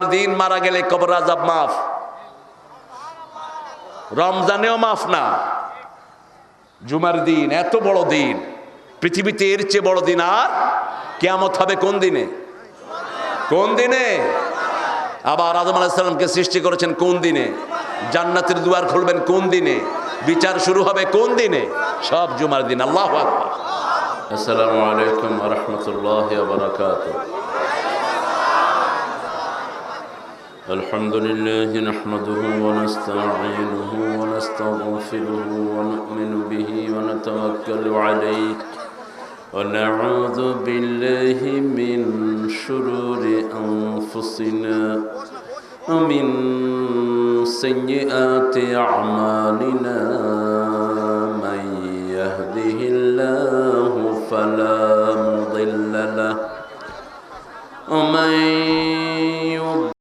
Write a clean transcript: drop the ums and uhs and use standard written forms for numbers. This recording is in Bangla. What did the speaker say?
দিন মারা গেলে কবর আযাব মাফ, রমজানেও মাফ না। জুমার দিন এত বড় দিন, পৃথিবীতে এর চেয়ে বড় দিন আর কিয়ামত হবে কোন দিনে? কোন দিনে? আবার আদম আলাইহিস সালামকে সৃষ্টি করেছেন কোন দিনে? জান্নাতের দুয়ার খুলবেন কোন দিনে? বিচার শুরু হবে কোন দিনে? সব জুমার দিন। আল্লাহু আকবার। আসসালামু আলাইকুম ওয়া রাহমাতুল্লাহি ওয়া বারাকাতুহু। الحمد لله نحمده ونستعينه ونستغفره ونؤمن به ونتوكل عليه ونعوذ بالله من شرور أنفسنا ومن سيئات أعمالنا من يهده الله